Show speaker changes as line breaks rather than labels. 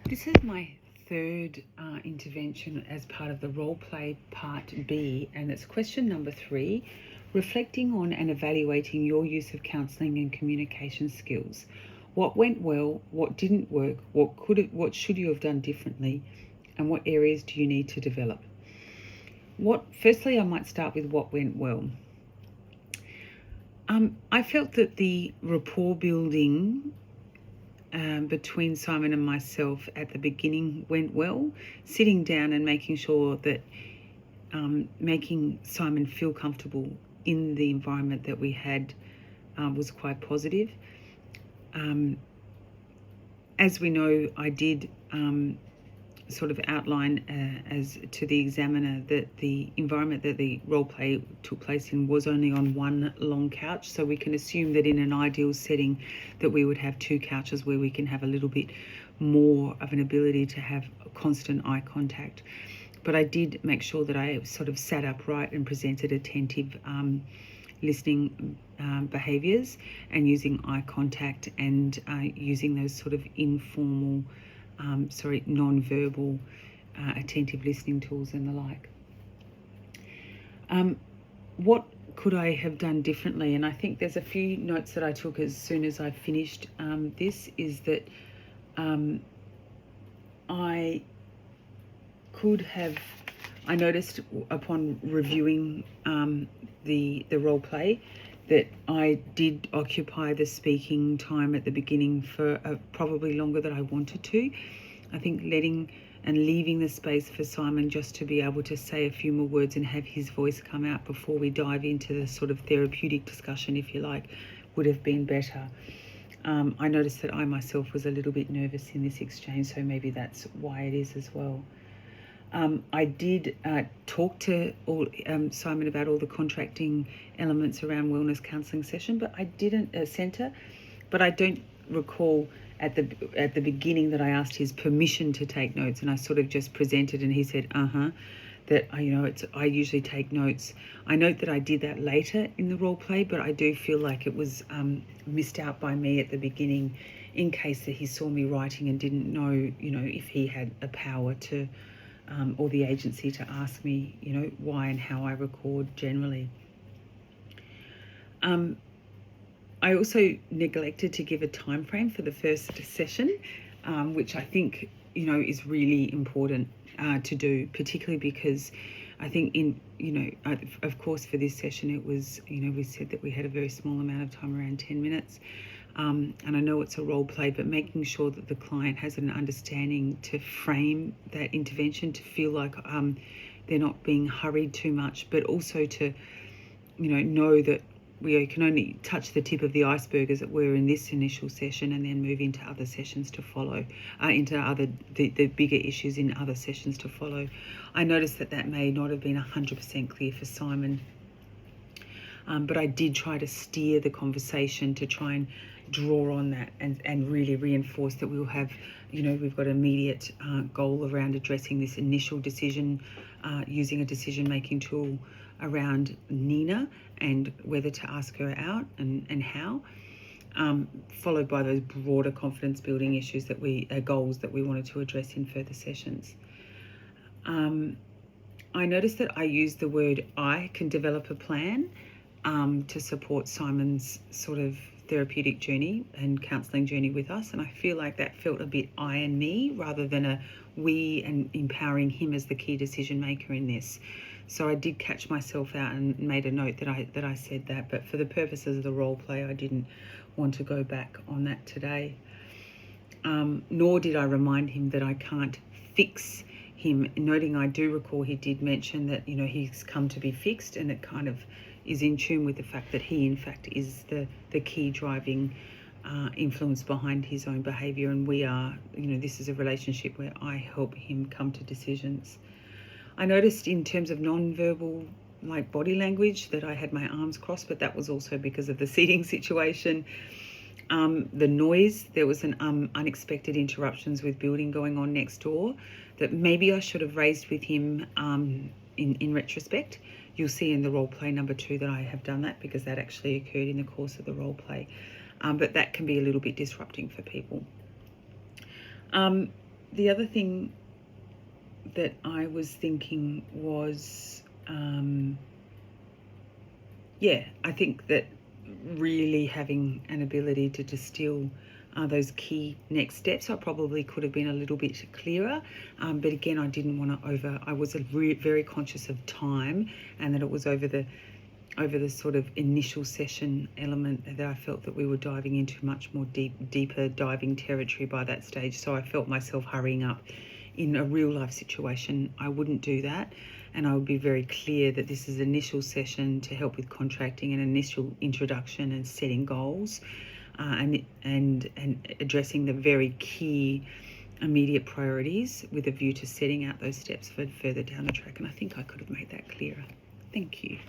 This is my third intervention as part of the role play part B, and it's question number 3, reflecting on and evaluating your use of counselling and communication skills. What went well, what didn't work, what should you have done differently, and what areas do you need to develop? Firstly, I might start with what went well. I felt that the rapport building between Simon and myself at the beginning went well. Sitting down and making sure that making Simon feel comfortable in the environment that we had was quite positive. As we know, I did sort of outline as to the examiner that the environment that the role play took place in was only on one long couch, so we can assume that in an ideal setting that we would have 2 couches where we can have a little bit more of an ability to have constant eye contact. But I did make sure that I sort of sat upright and presented attentive listening behaviours, and using eye contact and using those sort of informal non-verbal attentive listening tools and the like. What could I have done differently? And I think there's a few notes that I took as soon as I finished this, is that I noticed upon reviewing the role play that I did occupy the speaking time at the beginning for probably longer than I wanted to. I think letting and leaving the space for Simon just to be able to say a few more words and have his voice come out before we dive into the sort of therapeutic discussion, if you like, would have been better. I noticed that I myself was a little bit nervous in this exchange, so maybe that's why it is as well. I did talk to Simon about all the contracting elements around wellness counselling session, but I didn't centre. But I don't recall at the beginning that I asked his permission to take notes, and I sort of just presented, and he said, that I usually take notes. I note that I did that later in the role play, but I do feel like it was missed out by me at the beginning, in case that he saw me writing and didn't know, if he had a power to. Or the agency to ask me, why and how I record generally. I also neglected to give a time frame for the first session, which I think, is really important to do, particularly because I think of course for this session it was, we said that we had a very small amount of time, around 10 minutes. And I know it's a role play, but making sure that the client has an understanding to frame that intervention, to feel like they're not being hurried too much, but also to, know that we can only touch the tip of the iceberg, as it were, in this initial session, and then move into other sessions to follow, into the bigger issues in other sessions to follow. I noticed that may not have been 100% clear for Simon. But I did try to steer the conversation to try and draw on that and really reinforce that we'll have, we've got an immediate goal around addressing this initial decision, using a decision-making tool around Nina and whether to ask her out and how, followed by those broader confidence-building issues goals that we wanted to address in further sessions. I noticed that I used the word "I can develop a plan" to support Simon's sort of therapeutic journey and counselling journey with us, and I feel like that felt a bit I and me rather than a we, and empowering him as the key decision maker in this. So I did catch myself out and made a note that I said that, but for the purposes of the role play I didn't want to go back on that today. Nor did I remind him that I can't fix him, noting I do recall he did mention that he's come to be fixed, and it kind of is in tune with the fact that he in fact is the key driving influence behind his own behaviour, and we are, this is a relationship where I help him come to decisions. I noticed in terms of non-verbal like body language that I had my arms crossed, but that was also because of the seating situation. The noise, there was an unexpected interruptions with building going on next door that maybe I should have raised with him in retrospect. You'll see in the role play number 2 that I have done that, because that actually occurred in the course of the role play. But that can be a little bit disrupting for people. the other thing that I was thinking was, I think that really having an ability to distill those key next steps, I probably could have been a little bit clearer. But again, I didn't want to I was very conscious of time, and that it was over the sort of initial session element that I felt that we were diving into much more deeper diving territory by that stage. So I felt myself hurrying up. In a real life situation, I wouldn't do that, and I would be very clear that this is an initial session to help with contracting, an initial introduction and setting goals, and addressing the very key immediate priorities with a view to setting out those steps for further down the track. And I think I could have made that clearer. Thank you.